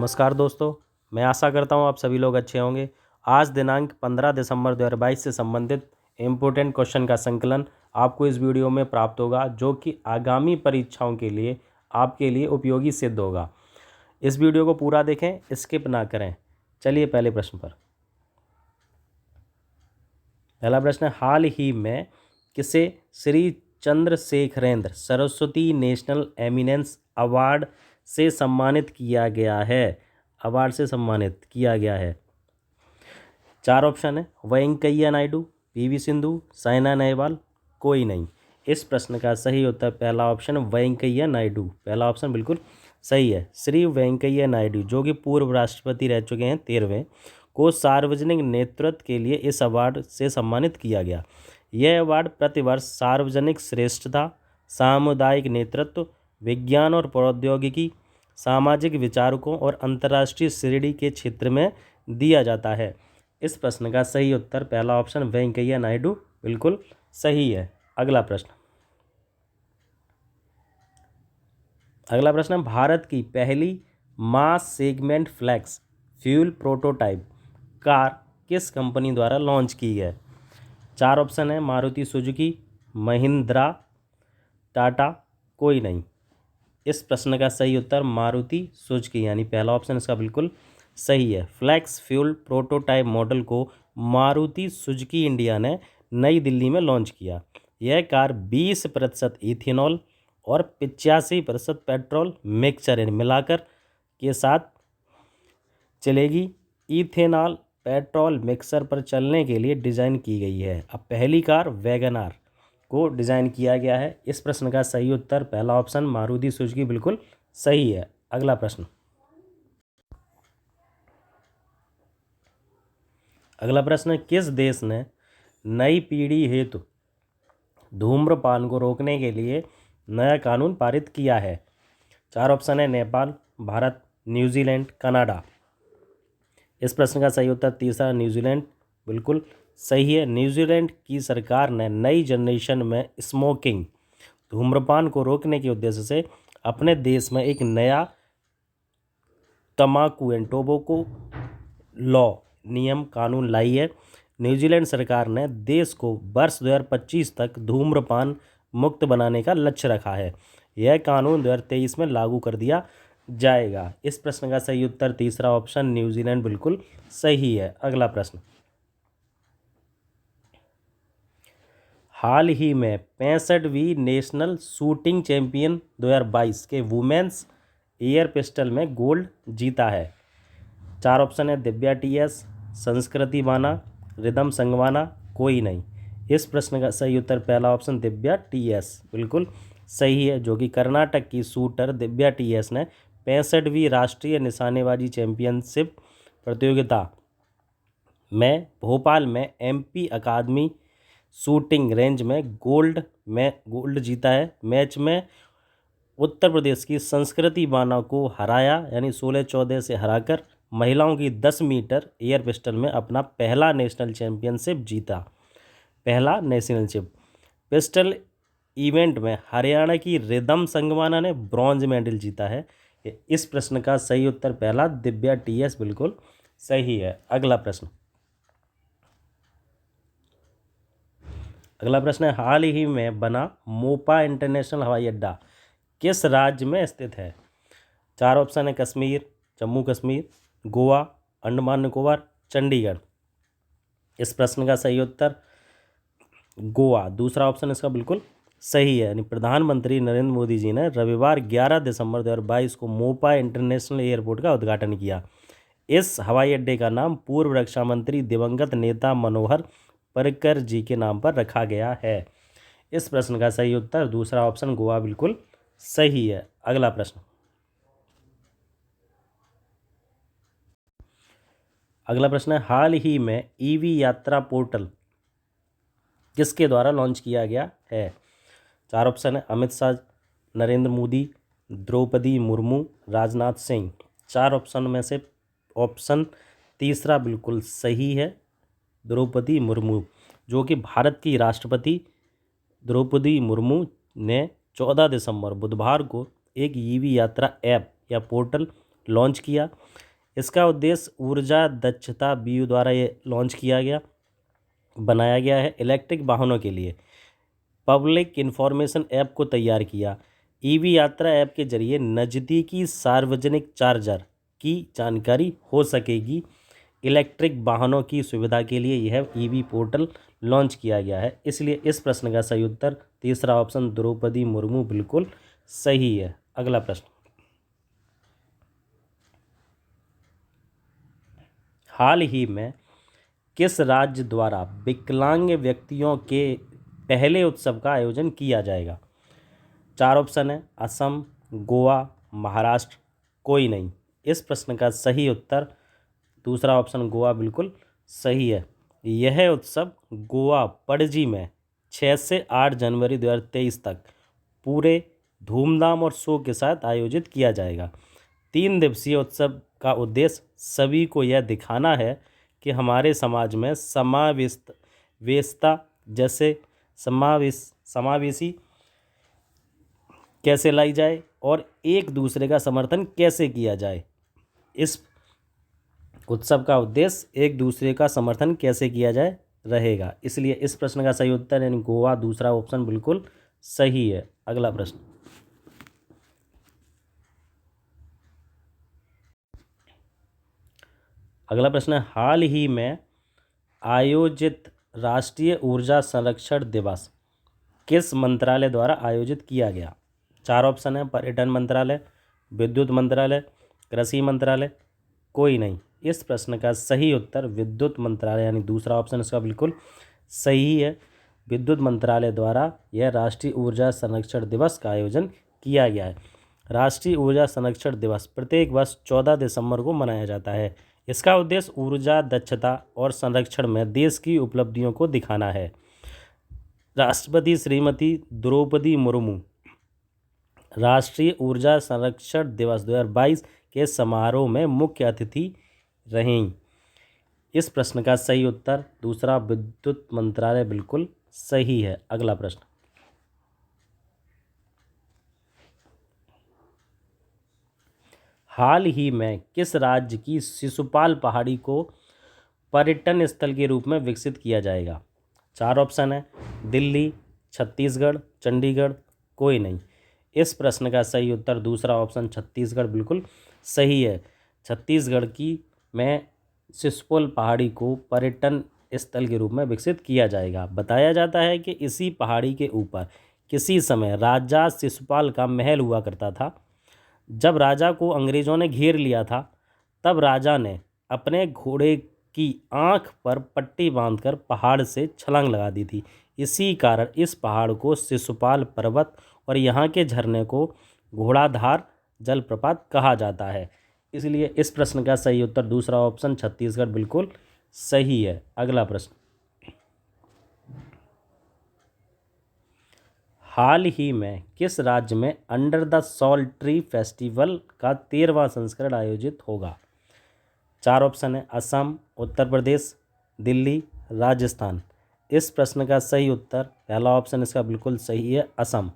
नमस्कार दोस्तों, मैं आशा करता हूँ आप सभी लोग अच्छे होंगे। आज दिनांक 15 दिसंबर 2022 से संबंधित इम्पोर्टेंट क्वेश्चन का संकलन आपको इस वीडियो में प्राप्त होगा, जो कि आगामी परीक्षाओं के लिए आपके लिए उपयोगी सिद्ध होगा। इस वीडियो को पूरा देखें, स्किप ना करें। चलिए पहले प्रश्न पर। पहला प्रश्न है, हाल ही में किसे Shri Chandrashekharendra Saraswati national eminence award से सम्मानित किया गया है? अवार्ड से सम्मानित किया गया है। 4 ऑप्शन है, वेंकैया नायडू, पीवी सिंधु, साइना नेहवाल, कोई नहीं। इस प्रश्न का सही उत्तर पहला ऑप्शन वेंकैया नायडू। पहला ऑप्शन बिल्कुल सही है। श्री वेंकैया नायडू, जो कि पूर्व राष्ट्रपति रह चुके हैं 13वें, को सार्वजनिक नेतृत्व के लिए इस अवार्ड से सम्मानित किया गया। यह अवार्ड प्रतिवर्ष सार्वजनिक श्रेष्ठता, सामुदायिक नेतृत्व, विज्ञान और प्रौद्योगिकी, सामाजिक विचारकों और अंतर्राष्ट्रीय श्रेणी के क्षेत्र में दिया जाता है। इस प्रश्न का सही उत्तर पहला ऑप्शन वेंकैया नायडू बिल्कुल सही है। अगला प्रश्न, भारत की पहली mass segment flex fuel prototype car किस कंपनी द्वारा लॉन्च की है? 4 ऑप्शन है, मारुति सुजुकी, महिंद्रा, टाटा, कोई नहीं। इस प्रश्न का सही उत्तर मारुति सुजुकी, यानी पहला ऑप्शन इसका बिल्कुल सही है। फ्लैक्स फ्यूल प्रोटोटाइप मॉडल को मारुति सुजुकी इंडिया ने नई दिल्ली में लॉन्च किया। यह कार 20% इथेनॉल और 85% पेट्रोल मिक्सचर मिलाकर के साथ चलेगी। इथेनॉल पेट्रोल मिक्सर पर चलने के लिए डिज़ाइन की गई है। अब पहली कार वैगनआर को डिज़ाइन किया गया है। इस प्रश्न का सही उत्तर पहला ऑप्शन मारुति सुजुकी बिल्कुल सही है। अगला प्रश्न, किस देश ने नई पीढ़ी हेतु धूम्रपान को रोकने के लिए नया कानून पारित किया है? 4 ऑप्शन है, नेपाल, भारत, न्यूजीलैंड, कनाडा। इस प्रश्न का सही उत्तर तीसरा न्यूजीलैंड बिल्कुल सही है। न्यूजीलैंड की सरकार ने नई जनरेशन में स्मोकिंग धूम्रपान को रोकने के उद्देश्य से अपने देश में एक नया तम्बाकू एंड टोबैको लॉ नियम कानून लाई है। न्यूजीलैंड सरकार ने देश को वर्ष 2025 तक धूम्रपान मुक्त बनाने का लक्ष्य रखा है। यह कानून 2023 में लागू कर दिया जाएगा। इस प्रश्न का सही उत्तर तीसरा ऑप्शन न्यूजीलैंड बिल्कुल सही है। अगला प्रश्न, हाल ही में 65वीं नेशनल शूटिंग चैंपियन 2022 के वुमेन्स एयर पिस्टल में गोल्ड जीता है। 4 ऑप्शन है, दिव्या टीएस, संस्कृति बाना, रिदम संगवाना, कोई नहीं। इस प्रश्न का सही उत्तर पहला ऑप्शन दिव्या टीएस बिल्कुल सही है, जो कि कर्नाटक की शूटर दिव्या टीएस ने 65वीं राष्ट्रीय निशानेबाजी चैंपियनशिप प्रतियोगिता में भोपाल में एमपी अकादमी शूटिंग रेंज में गोल्ड जीता है। मैच में उत्तर प्रदेश की संस्कृति बाना को हराया, यानी 16-14 से हराकर महिलाओं की 10 मीटर एयर पिस्टल में अपना पहला नेशनल चैंपियनशिप जीता। पहला नेशनलशिप पिस्टल इवेंट में हरियाणा की रिदम संगवाना ने ब्रॉन्ज मेडल जीता है। इस प्रश्न का सही उत्तर पहला दिव्या टीएस बिल्कुल सही है। अगला प्रश्न है, हाल ही में बना मोपा इंटरनेशनल हवाई अड्डा किस राज्य में स्थित है? 4 ऑप्शन है, कश्मीर, जम्मू कश्मीर, गोवा, अंडमान निकोबार, चंडीगढ़। इस प्रश्न का सही उत्तर गोवा, दूसरा ऑप्शन इसका बिल्कुल सही है। यानी प्रधानमंत्री नरेंद्र मोदी जी ने रविवार 11 दिसंबर 2022 को मोपा इंटरनेशनल एयरपोर्ट का उद्घाटन किया। इस हवाई अड्डे का नाम पूर्व रक्षा मंत्री दिवंगत नेता मनोहर पर्रिकर जी के नाम पर रखा गया है। इस प्रश्न का सही उत्तर दूसरा ऑप्शन गोवा बिल्कुल सही है। अगला प्रश्न है, हाल ही में ईवी यात्रा पोर्टल किसके द्वारा लॉन्च किया गया है? 4 ऑप्शन है, अमित शाह, नरेंद्र मोदी, द्रौपदी मुर्मू, राजनाथ सिंह। 4 ऑप्शन में से ऑप्शन तीसरा बिल्कुल सही है, द्रौपदी मुर्मू, जो कि भारत की राष्ट्रपति द्रौपदी मुर्मू ने 14 दिसंबर बुधवार को एक ईवी यात्रा ऐप या पोर्टल लॉन्च किया। इसका उद्देश्य ऊर्जा दक्षता BU द्वारा ये लॉन्च किया गया, बनाया गया है। इलेक्ट्रिक वाहनों के लिए पब्लिक इंफॉर्मेशन ऐप को तैयार किया। EV यात्रा ऐप के जरिए नज़दीकी सार्वजनिक चार्जर की जानकारी हो सकेगी। इलेक्ट्रिक वाहनों की सुविधा के लिए यह EV पोर्टल लॉन्च किया गया है। इसलिए इस प्रश्न का सही उत्तर तीसरा ऑप्शन द्रौपदी मुर्मू बिल्कुल सही है। अगला प्रश्न, हाल ही में किस राज्य द्वारा विकलांग व्यक्तियों के पहले उत्सव का आयोजन किया जाएगा? 4 ऑप्शन है, असम, गोवा, महाराष्ट्र, कोई नहीं। इस प्रश्न का सही उत्तर दूसरा ऑप्शन गोवा बिल्कुल सही है। यह उत्सव गोवा पणजी में 6 से 8 जनवरी 2023 तक पूरे धूमधाम और शो के साथ आयोजित किया जाएगा। 3 दिवसीय उत्सव का उद्देश्य सभी को यह दिखाना है कि हमारे समाज में समावेशता जैसे समावेशी कैसे लाई जाए और एक दूसरे का समर्थन कैसे किया जाए। इस उत्सव का उद्देश्य एक दूसरे का समर्थन कैसे किया जाए रहेगा। इसलिए इस प्रश्न का सही उत्तर यानी गोवा दूसरा ऑप्शन बिल्कुल सही है। अगला प्रश्न, अगला प्रश्न है, हाल ही में आयोजित राष्ट्रीय ऊर्जा संरक्षण दिवस किस मंत्रालय द्वारा आयोजित किया गया? 4 ऑप्शन है, पर्यटन मंत्रालय, विद्युत मंत्रालय, कृषि मंत्रालय, कोई नहीं। इस प्रश्न का सही उत्तर विद्युत मंत्रालय यानी दूसरा ऑप्शन इसका बिल्कुल सही है। विद्युत मंत्रालय द्वारा यह राष्ट्रीय ऊर्जा संरक्षण दिवस का आयोजन किया गया है। राष्ट्रीय ऊर्जा संरक्षण दिवस प्रत्येक वर्ष 14 दिसंबर को मनाया जाता है। इसका उद्देश्य ऊर्जा दक्षता और संरक्षण में देश की उपलब्धियों को दिखाना है। राष्ट्रपति श्रीमती द्रौपदी मुर्मू राष्ट्रीय ऊर्जा संरक्षण दिवस 2022 के समारोह में मुख्य अतिथि रहें। इस प्रश्न का सही उत्तर दूसरा विद्युत मंत्रालय बिल्कुल सही है। अगला प्रश्न, हाल ही में किस राज्य की शिशुपाल पहाड़ी को पर्यटन स्थल के रूप में विकसित किया जाएगा? 4 ऑप्शन है, दिल्ली, छत्तीसगढ़, चंडीगढ़, कोई नहीं। इस प्रश्न का सही उत्तर दूसरा ऑप्शन छत्तीसगढ़ बिल्कुल सही है। छत्तीसगढ़ की में शिशुपाल पहाड़ी को पर्यटन स्थल के रूप में विकसित किया जाएगा। बताया जाता है कि इसी पहाड़ी के ऊपर किसी समय राजा शिशुपाल का महल हुआ करता था। जब राजा को अंग्रेज़ों ने घेर लिया था तब राजा ने अपने घोड़े की आँख पर पट्टी बांधकर पहाड़ से छलांग लगा दी थी। इसी कारण इस पहाड़ को शिशुपाल पर्वत और यहाँ के झरने को घोड़ाधार जलप्रपात कहा जाता है। इसलिए इस प्रश्न का सही उत्तर दूसरा ऑप्शन छत्तीसगढ़ बिल्कुल सही है। अगला प्रश्न, हाल ही में किस राज्य में under the salt tree festival का 13वां संस्करण आयोजित होगा? 4 ऑप्शन है, असम, उत्तर प्रदेश, दिल्ली, राजस्थान। इस प्रश्न का सही उत्तर पहला ऑप्शन इसका बिल्कुल सही है, असम।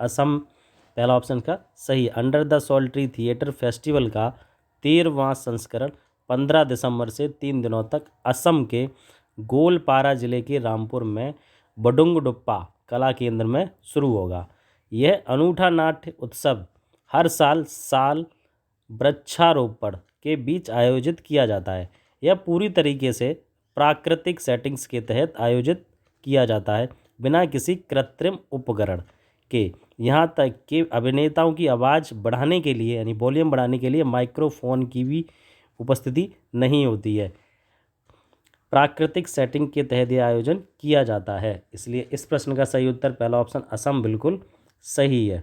असम पहला ऑप्शन का सही। Under the salt tree theatre festival का 13वां संस्करण 15 दिसंबर से 3 दिनों तक असम के गोलपारा जिले के रामपुर में बडुंगडुप्पा कला केंद्र में शुरू होगा। यह अनूठा नाट्य उत्सव हर साल वृक्षारोपण के बीच आयोजित किया जाता है। यह पूरी तरीके से प्राकृतिक सेटिंग्स के तहत आयोजित किया जाता है, बिना किसी कृत्रिम उपकरण के। यहाँ तक कि अभिनेताओं की आवाज़ बढ़ाने के लिए यानी वॉल्यूम बढ़ाने के लिए माइक्रोफोन की भी उपस्थिति नहीं होती है। प्राकृतिक सेटिंग के तहत यह आयोजन किया जाता है। इसलिए इस प्रश्न का सही उत्तर पहला ऑप्शन असम बिल्कुल सही है।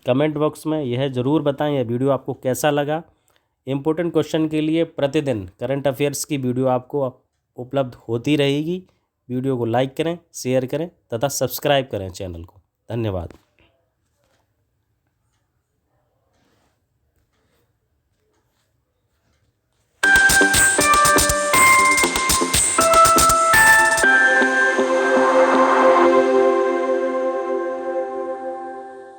कमेंट बॉक्स में यह ज़रूर बताएं यह वीडियो आपको कैसा लगा। इम्पोर्टेंट क्वेश्चन के लिए प्रतिदिन करंट अफेयर्स की वीडियो आपको उपलब्ध होती रहेगी। वीडियो को लाइक करें, शेयर करें तथा सब्सक्राइब करें चैनल को। धन्यवाद।